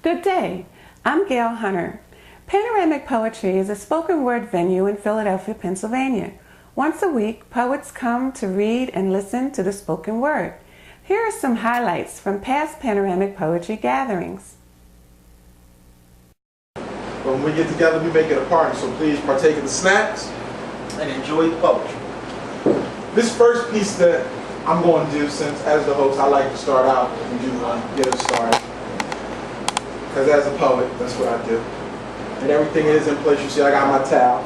Good day, I'm Gail Hunter. Panoramic Poetry is a spoken word venue in Philadelphia, Pennsylvania. Once a week, poets come to read and listen to the spoken word. Here are some highlights from past Panoramic Poetry gatherings. When we get together, we make it a party, so please partake of the snacks and enjoy the poetry. This first piece that I'm going to do, since as the host, I like to start out and do get us started. Because as a poet, that's what I do. And everything is in place. You see, I got my towel.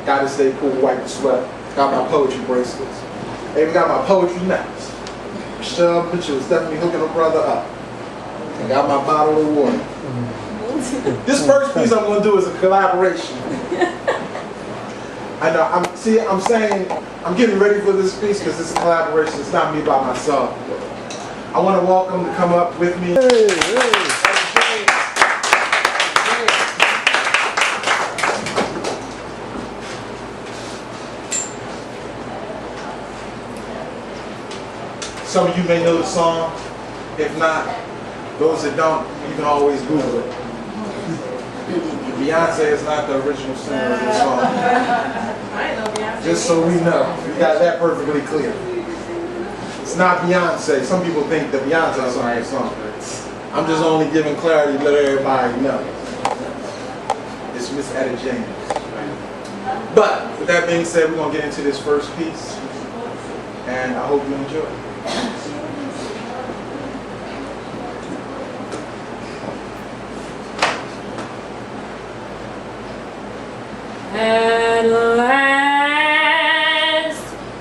Got to stay cool, wipe the sweat. Got my poetry bracelets. Even got my poetry necklace. Michelle Mitchell was definitely hooking her brother up. And got my bottle of water. This first piece I'm going to do is a collaboration. I know, I'm getting ready for this piece because it's a collaboration. It's not me by myself. I want to welcome to come up with me. Some of you may know the song. If not, those that don't, you can always Google it. Beyonce is not the original singer of this song. Just so we know. We got that perfectly clear. It's not Beyonce. Some people think that Beyonce sung this song. I'm just only giving clarity to let everybody know. It's Miss Etta James. But with that being said, we're going to get into this first piece. And I hope you enjoy it. At last,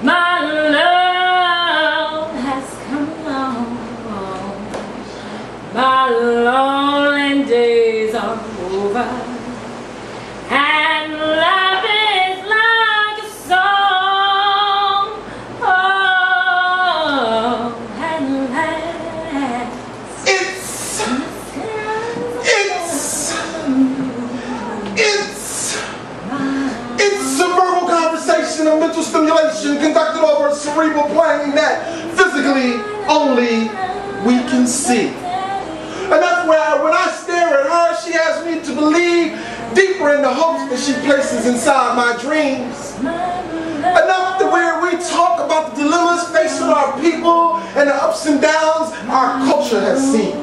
my love has come along. My lonely days are over, and life is like a song. Oh, at last, It's a verbal conversation of mental stimulation conducted over a cerebral plane that physically only we can see. And that's where when I stare at her, she has me to believe deeper in the hopes that she places inside my dreams. Enough to where we talk about the dilemmas facing our people and the ups and downs our culture has seen.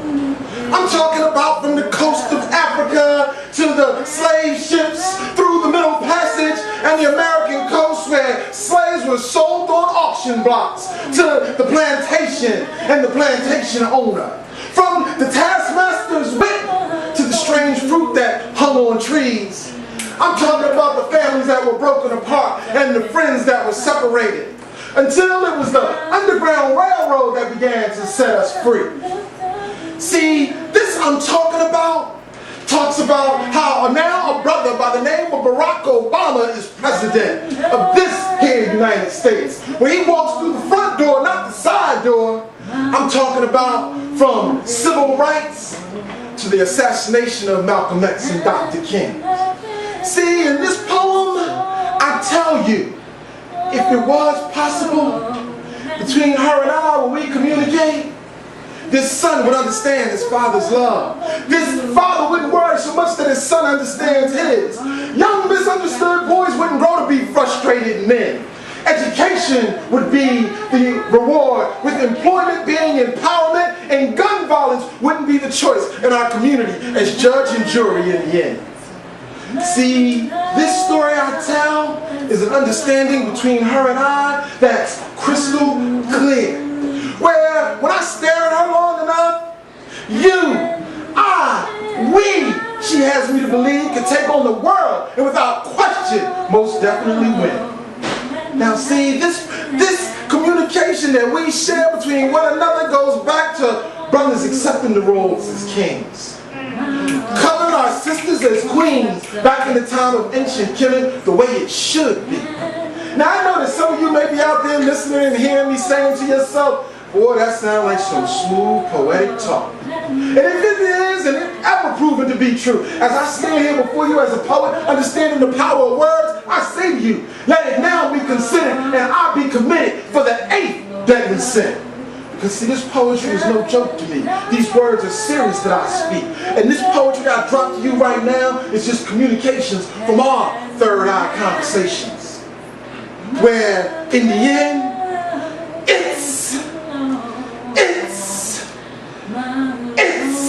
I'm talking about from the coast of Africa to the slave ships through the Middle Passage and the American coast where slaves were sold on auction blocks to the plantation and the plantation owner. From the taskmaster's whip to the strange fruit that hung on trees. I'm talking about the families that were broken apart and the friends that were separated. Until it was the Underground Railroad that began to set us free. See, this I'm talking about talks about how now a brother by the name of Barack Obama is president of this here United States. When he walks through the front door, not the side door, I'm talking about from civil rights to the assassination of Malcolm X and Dr. King. See, in this poem, I tell you, if it was possible between her and I when we communicate, this son would understand his father's love. This father wouldn't worry so much that his son understands his. Young misunderstood boys wouldn't grow to be frustrated men. Education would be the reward, with employment being empowerment, and gun violence wouldn't be the choice in our community as judge and jury in the end. See, this story I tell is an understanding between her and I that's crystal clear. Where, when I stare at her long enough, we, she has me to believe, can take on the world and without question, most definitely win. Now see, this communication that we share between one another goes back to brothers accepting the roles as kings. Coloring our sisters as queens back in the time of ancient killing the way it should be. Now I know that some of you may be out there listening and hearing me saying to yourself, boy, that sounds like some smooth, poetic talk. And if it is, and it ever proven to be true, as I stand here before you as a poet, understanding the power of words, I say to you, let it now be considered, and I be committed for the 8th deadly sin. Because see, this poetry is no joke to me. These words are serious that I speak. And this poetry that I drop to you right now is just communications from our third eye conversations. Where, in the end, it's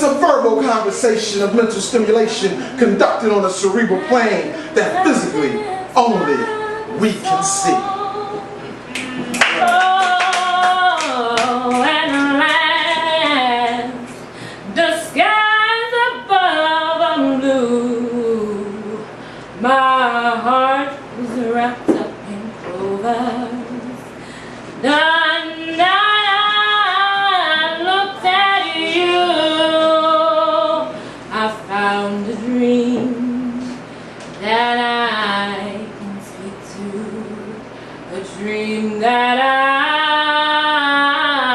a verbal conversation of mental stimulation conducted on a cerebral plane that physically only we can see. My heart was wrapped up in clover. The night I looked at you, I found a dream that I can speak to, a dream that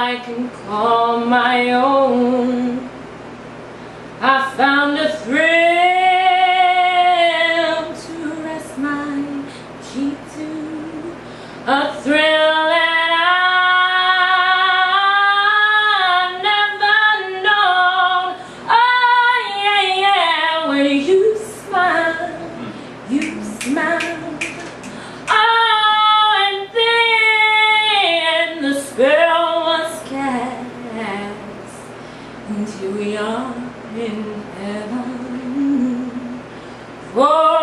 I can call my own. I found a thrill a thrill that I've never known. Oh yeah, yeah, when you smile, you smile. Oh, and then the spell was cast until we are in heaven. For